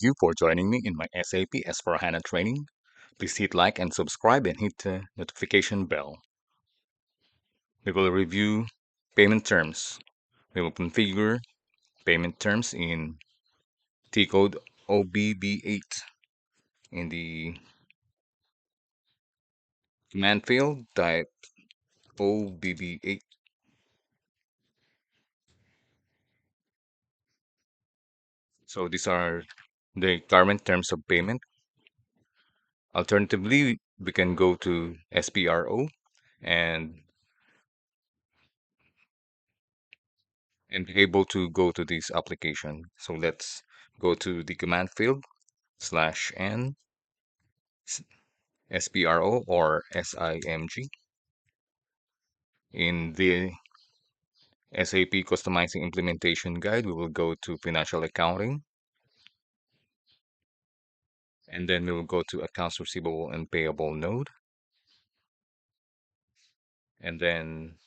you for joining me in my SAP S/4HANA training. Please hit like and subscribe and hit the notification bell. We will review payment terms. We will configure payment terms in T code OBB8 in the command field. Type OBB8. So these are the current terms of payment. Alternatively, we can go to SPRO and be able to go to this application. So let's go to the command field /n SPRO or SIMG. In the SAP Customizing Implementation Guide, we will go to Financial Accounting, and then we will go to Accounts Receivable and Payable node, and then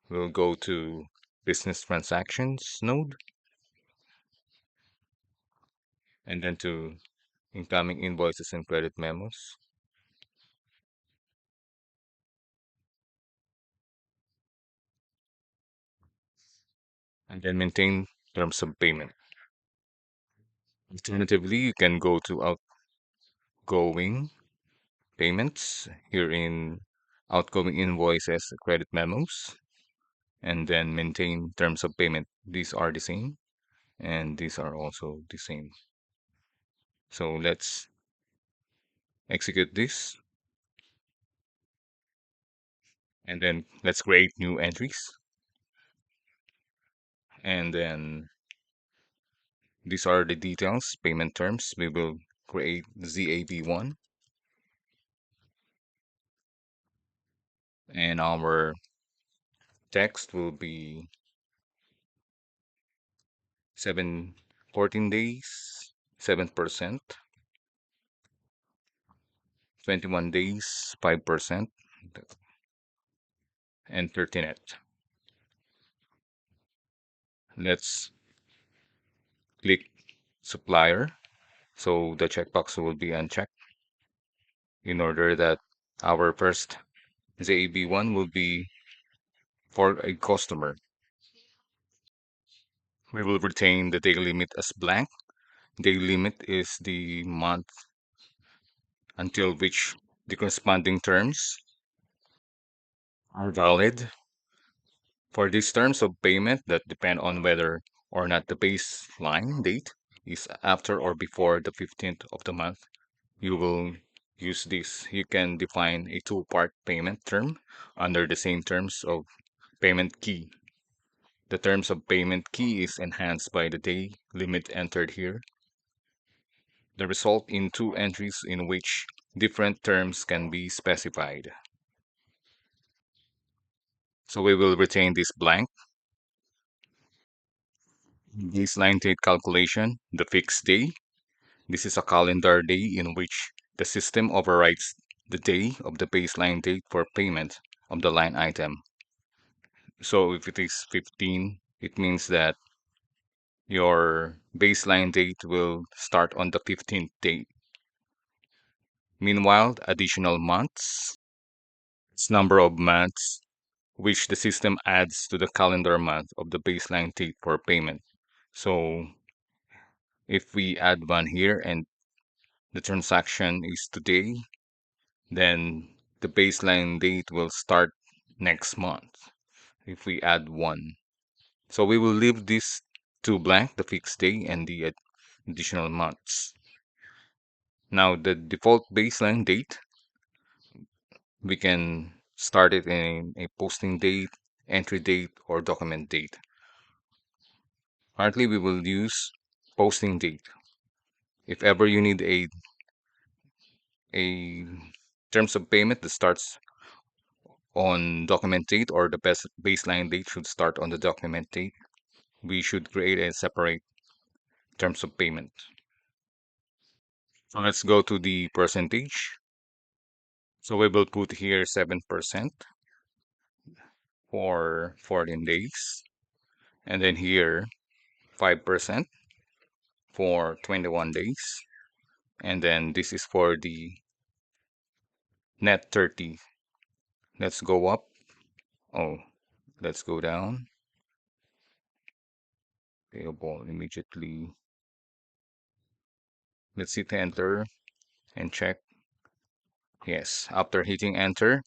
we'll go to Business Transactions node, and then to Incoming Invoices and Credit Memos. And then maintain terms of payment. Alternatively, you can go to outgoing payments here in outgoing invoices, credit memos, and then maintain terms of payment. These are the same, and these are also the same. So let's execute this, and then let's create new entries. And then these are the details, payment terms. We will create ZAB1, and our text will be 14 days, 7%, 21 days, 5%, and 30 net. Let's click supplier. So the checkbox will be unchecked in order that our first ZAB1 will be for a customer. We will retain the daily limit as blank. Daily limit is the month until which the corresponding terms are valid. For these terms of payment that depend on whether or not the baseline date is after or before the 15th of the month, you will use this. You can define a two-part payment term under the same terms of payment key. The terms of payment key is enhanced by the day limit entered here. The result in two entries in which different terms can be specified. So we will retain this blank. Baseline date calculation, the fixed day. This is a calendar day in which the system overrides the day of the baseline date for payment of the line item. So if it is 15, it means that your baseline date will start on the 15th day. Meanwhile, additional months, it's number of months which the system adds to the calendar month of the baseline date for payment. So if we add one here and the transaction is today, then the baseline date will start next month if we add one. So we will leave this two blank, the fixed day and the additional months. Now the default baseline date, we can start it in a posting date, entry date, or document date. Currently, we will use posting date. If ever you need a terms of payment that starts on document date or the best baseline date should start on the document date, we should create a separate terms of payment. So let's go to the percentage. So we will put here 7% for 14 days, and then here 5%, for 21 days. And then this is for the net 30. Let's go up. Oh, let's go down. Payable immediately. Let's hit enter and check. Yes, after hitting enter,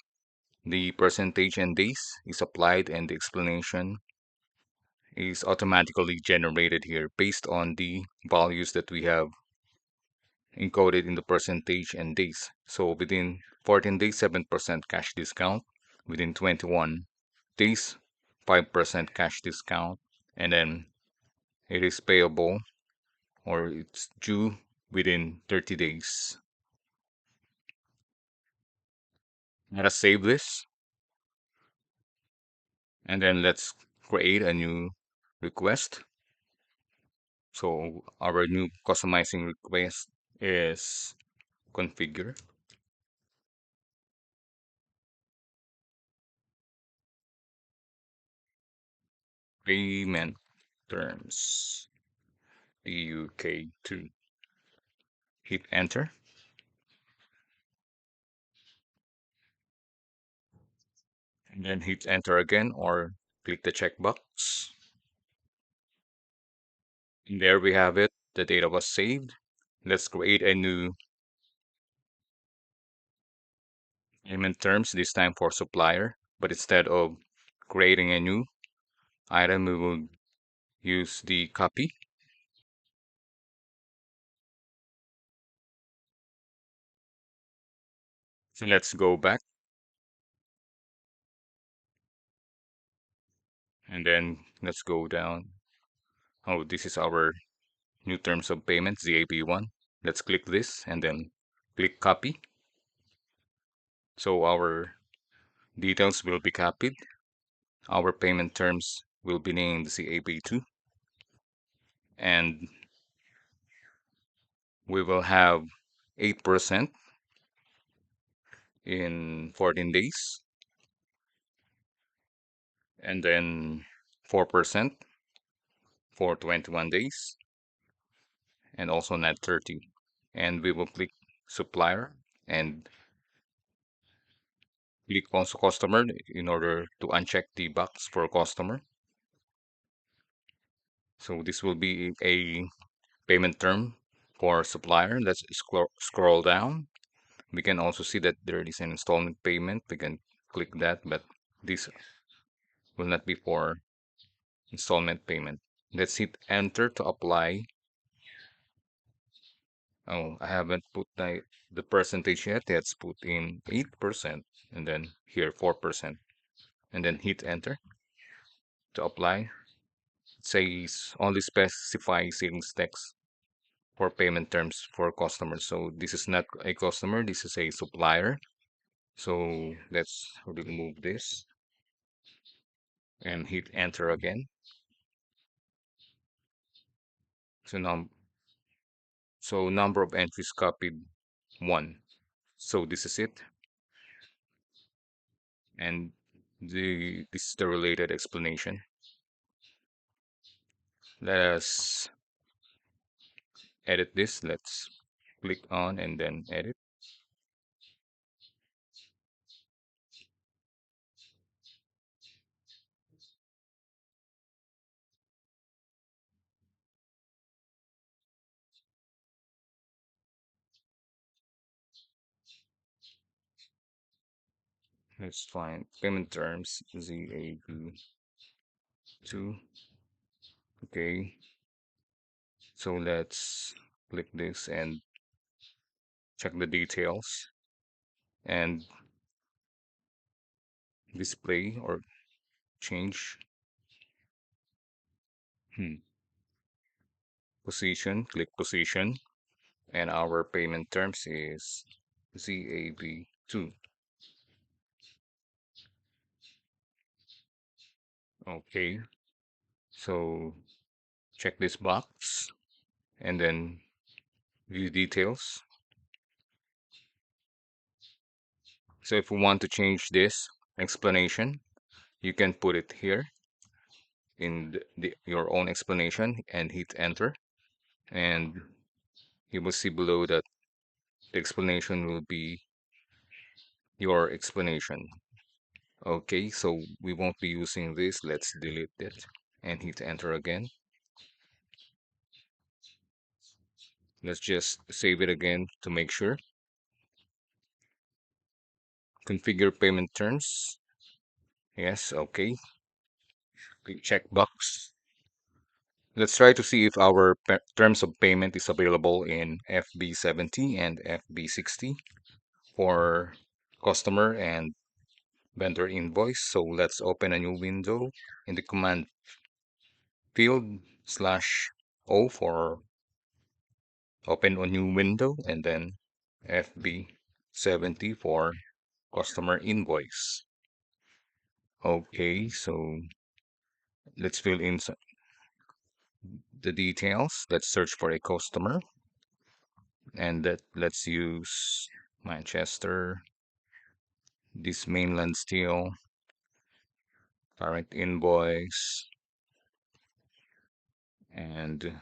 the percentage and days is applied and the explanation is automatically generated here based on the values that we have encoded in the percentage and days. So within 14 days, 7% cash discount. Within 21 days, 5% cash discount. And then it is payable or it's due within 30 days. Let us save this and then let's create a new request. So our new customizing request is configure payment terms PUK2. Hit enter and then hit enter again or click the checkbox. And there we have it. The data was saved. Let's create a new payment terms, this time for supplier. But instead of creating a new item, we will use the copy. So let's go back and then let's go down. Oh, this is our new terms of payment, ZAB1. Let's click this and then click copy. So our details will be copied. Our payment terms will be named ZAB2 and we will have 8% in 14 days and then 4% for 21 days and also net 30. And we will click supplier and click also customer in order to uncheck the box for customer. So this will be a payment term for supplier. Let's scroll down. We can also see that there is an installment payment. We can click that, but this will not be for installment payment. Let's hit enter to apply. Oh, I haven't put the percentage yet. Let's put in 8% and then here 4% and then hit enter to apply. It says only specify sales text for payment terms for customers. So this is not a customer, this is a supplier. So let's remove this and hit enter again. So now, so number of entries copied 1. So this is it. And this is the related explanation. Let us edit this. Let's click on and then edit. Let's find payment terms ZAB2. Okay, so let's click this and check the details and display or change hmm, position. Click position, and our payment terms is ZAB2. Okay, so check this box and then view details. So if we want to change this explanation, you can put it here in your own explanation and hit enter. And you will see below that the explanation will be your explanation. Okay, so we won't be using this. Let's delete it and hit enter again. Let's just save it again to make sure. Configure payment terms. Yes, okay. Click checkbox. Let's try to see if our terms of payment is available in FB70 and FB60 for customer and vendor invoice. So let's open a new window in the command field slash O for open a new window, and then FB70 for customer invoice. Okay, so let's fill in the details. Let's search for a customer, and let's use Manchester, this mainland steel, direct invoice, and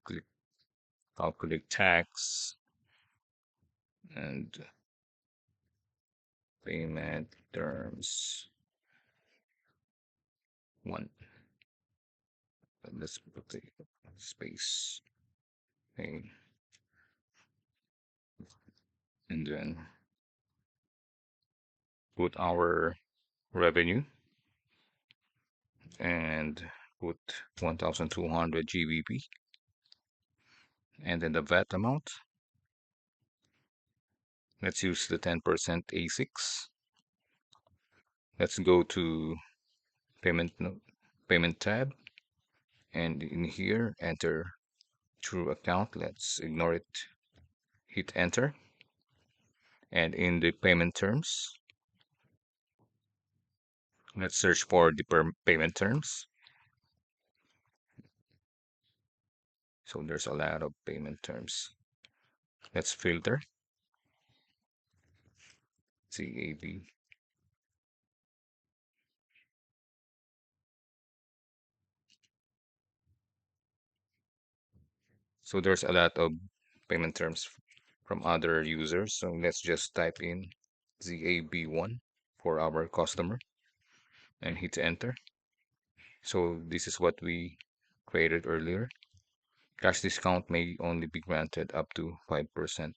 click calculate tax and payment terms one. Let's put the space thing, and then put our revenue and put 1,200 GBP, and then the VAT amount. Let's use the 10% A6. Let's go to payment tab, and in here enter true account. Let's ignore it. Hit enter, and in the payment terms, let's search for the payment terms. So there's a lot of payment terms. Let's filter CAB. So there's a lot of payment terms from other users. So let's just type in ZAB1 for our customer and hit enter. So this is what we created earlier. Cash discount may only be granted up to 5%.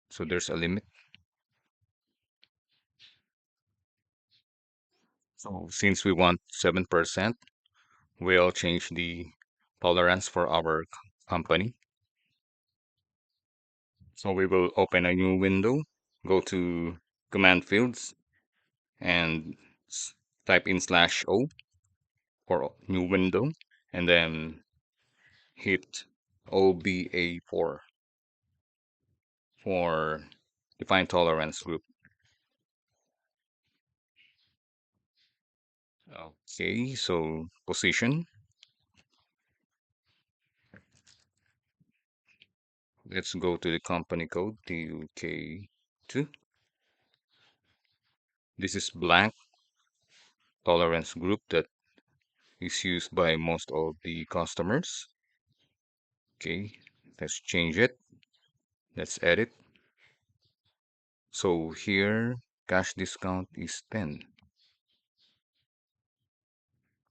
So there's a limit. So since we want 7%, we'll change the tolerance for our company. So we will open a new window, go to command fields, and type in slash O for new window, and then hit OBA4 for define tolerance group. Okay, so position. Let's go to the company code, TUK2. This is blank tolerance group that is used by most of the customers. Okay, let's change it. Let's edit. So here, cash discount is 10.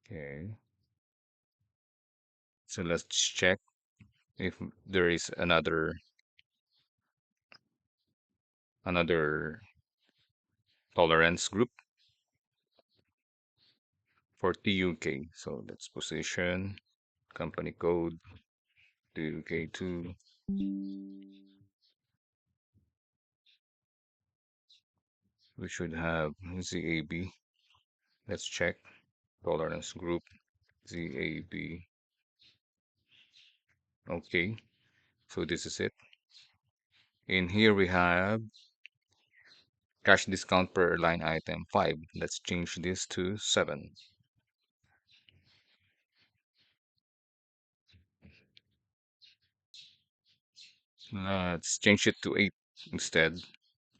Okay, so let's check if there is another tolerance group for TUK. So let's position company code TUK2. We should have ZAB. Let's check tolerance group ZAB. Okay, so this is it. In here we have cash discount per line item 5. Let's change this to 7. Let's change it to 8 instead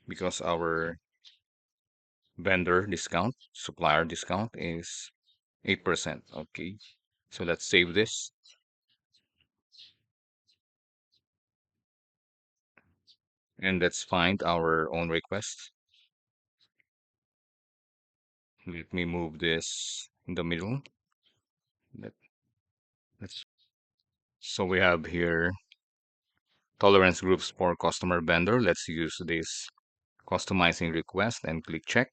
because our vendor discount, supplier discount is 8%. Okay, So let's save this and let's find our own request. Let me move this in the middle. Let, let's, so we have here tolerance groups for customer vendor. Let's use this customizing request and click check.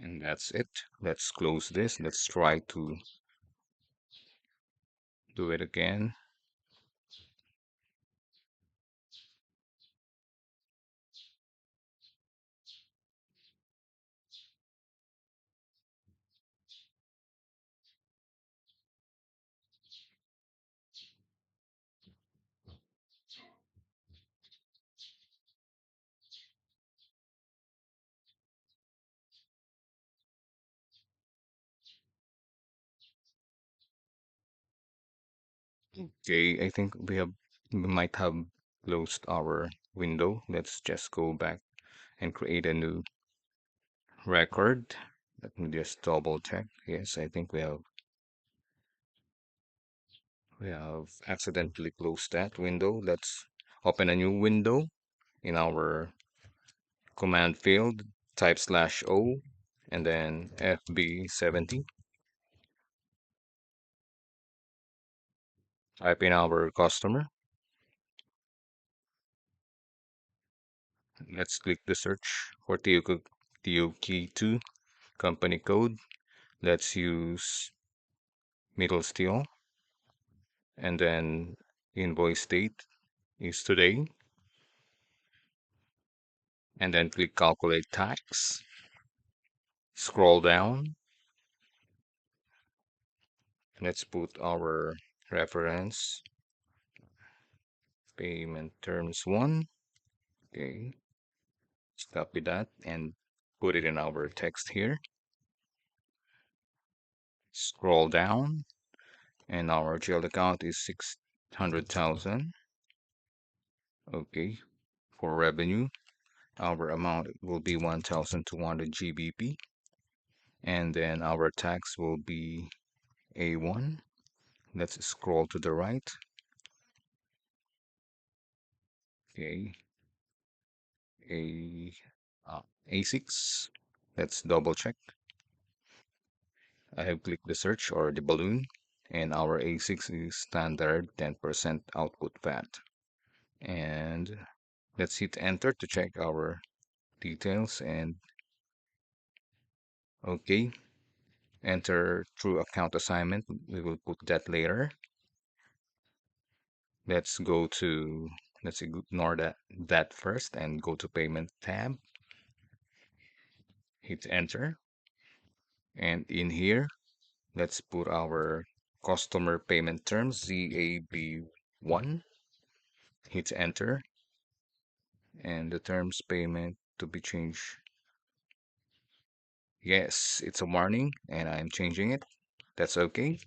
And that's it. Let's close this. Let's try to do it again. Okay, I think we might have closed our window. Let's just go back and create a new record. Let me just double check. Yes, I think we have accidentally closed that window. Let's open a new window in our command field, type /o and then FB70. Type in our customer. Let's click the search for TOK2 company code. Let's use middle steel and then invoice date is today and then click calculate tax. Scroll down. Let's put our reference payment terms 1. Okay, stop with that and put it in our text here. Scroll down and our GL account is 600,000. Okay, for revenue, our amount will be 1,200 GBP and then our tax will be A1. Let's scroll to the right. Okay, A A6. Let's double check. I have clicked the search or the balloon, and our A6 is standard 10% output VAT. And let's hit enter to check our details. And okay, enter through account assignment. We will put that later. Let's go to, let's ignore that first and go to payment tab. Hit enter. And in here, let's put our customer payment terms, ZAB1. Hit enter. And the terms payment to be changed. Yes, it's a warning and I'm changing it. That's okay.